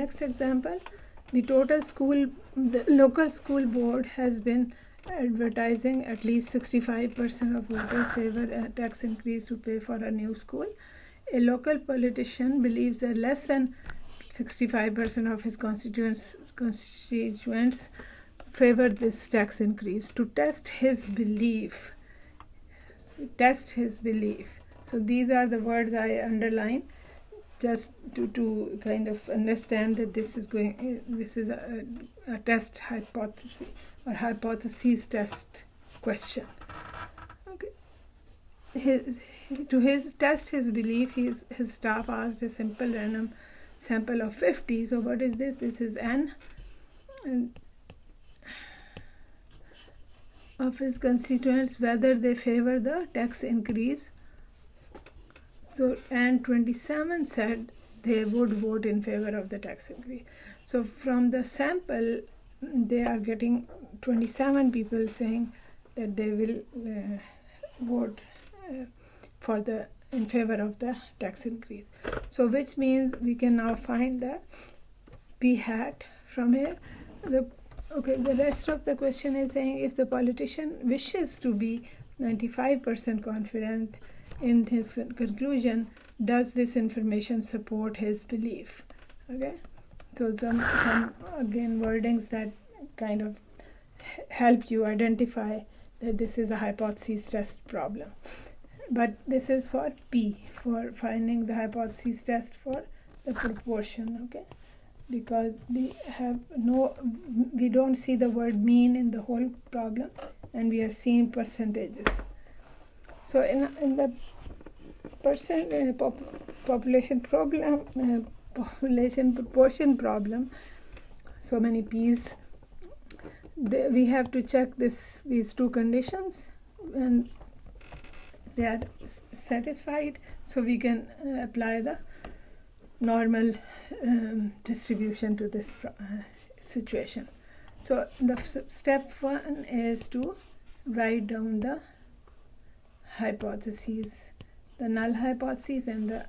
next example. The local school board has been advertising at least 65% of voters favor a tax increase to pay for a new school. A local politician believes that less than 65% of his constituents favor this tax increase. To test his belief. So these are the words I underline, just to kind of understand that this is a test hypothesis or hypothesis test question. Okay. To test his belief, his staff asked a simple random sample of 50. So what is this? This is n of his constituents whether they favor the tax increase. So, and 27 said they would vote in favor of the tax increase. So from the sample, they are getting 27 people saying that they will vote in favor of the tax increase. So which means we can now find the p hat from here. The rest of the question is saying if the politician wishes to be 95% confident in his conclusion, does this information support his belief? Okay, so some again wordings that kind of help you identify that this is a hypothesis test problem. But this is for P, for finding the hypothesis test for the proportion. Okay, because we don't see the word mean in the whole problem, and we are seeing percentages. So in the population proportion problem, so many P's, we have to check these two conditions, and they are satisfied, so we can apply the normal distribution to this situation. So the step 1 is to write down the hypotheses, the null hypothesis and the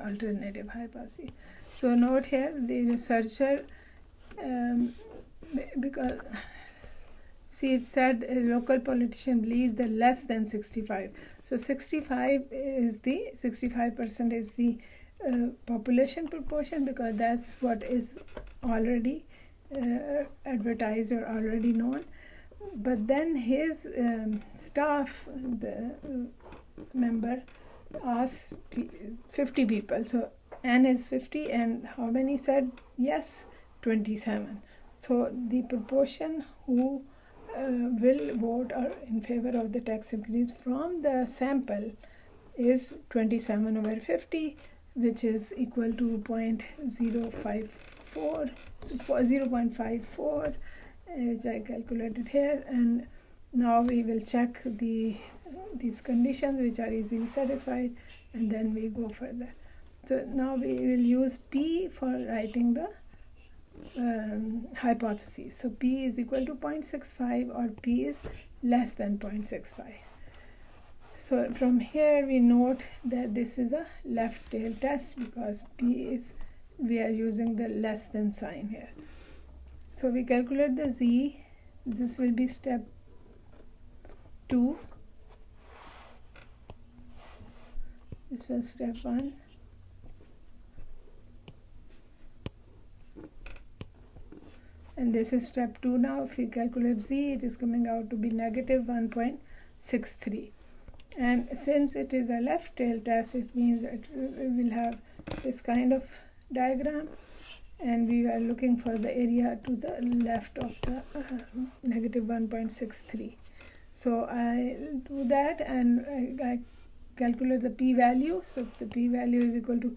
alternative hypothesis. So note here the researcher, because see it said a local politician believes that less than 65. So 65% is the population proportion, because that's what is already advertised or already known. But then his staff, the member, asked 50 people. So n is 50, and how many said yes? 27. So the proportion who will vote in favor of the tax increase from the sample is 27 over 50, which is equal to 0.054, which I calculated here. And now we will check these conditions, which are easily satisfied, and then we go further. So now we will use P for writing the hypothesis. So P is equal to 0.65 or P is less than 0.65. So from here we note that this is a left tail test, because we are using the less than sign here. So we calculate the Z. This will be step 2. This was step 1. And this is step 2 now. If we calculate Z, it is coming out to be negative 1.63. And since it is a left tail test, it means that we will have this kind of diagram, and we are looking for the area to the left of the negative 1.63. So I do that, and I calculate the p-value. So if the p-value is equal to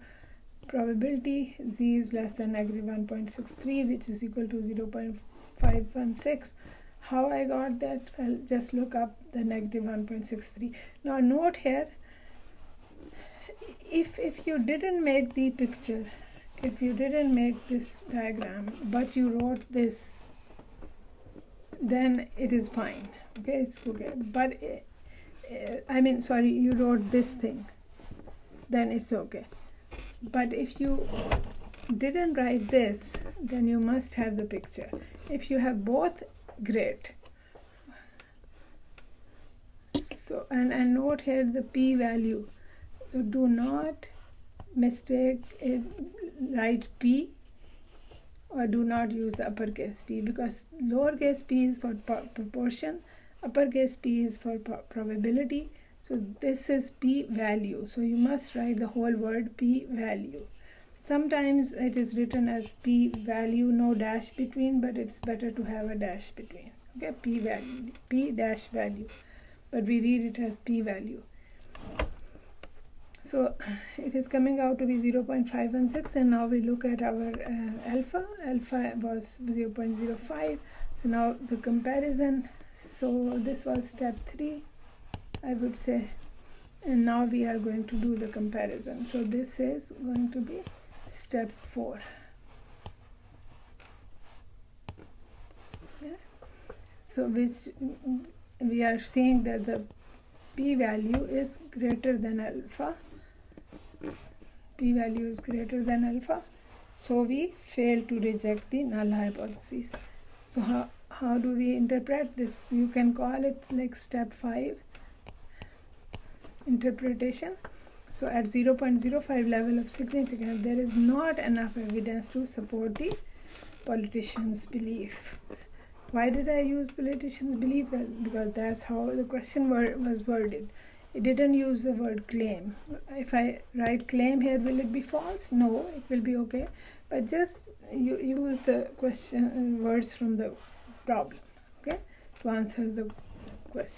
probability, Z is less than negative 1.63, which is equal to 0.516. How I got that? I'll just look up the negative 1.63. Now note here, if you didn't make the picture, if you didn't make this diagram, but you wrote this, then it is fine. Okay, it's okay. But you wrote this thing, then it's okay. But if you didn't write this, then you must have the picture. If you have both, great. So and note here the p-value. So do not mistake it, write p, or do not use the uppercase p, because lowercase p is for proportion, uppercase p is for probability. So this is p-value. So you must write the whole word p-value. Sometimes it is written as p-value, no dash between, but it's better to have a dash between. Okay, p-value, p-value. But we read it as p-value. So it is coming out to be 0.516, and now we look at our alpha. Alpha was 0.05. So now the comparison. So this was step 3, I would say, and now we are going to do the comparison. So this is going to be step 4. Yeah. So which we are seeing that the p-value is greater than alpha. P-value is greater than alpha. So we fail to reject the null hypothesis. So how do we interpret this? You can call it like step 5 interpretation. So at 0.05 level of significance, there is not enough evidence to support the politician's belief. Why did I use politician's belief? Well, because that's how the question was worded. It didn't use the word claim. If I write claim here, will it be false? No, it will be okay. But just you use the question words from the problem, okay, to answer the question.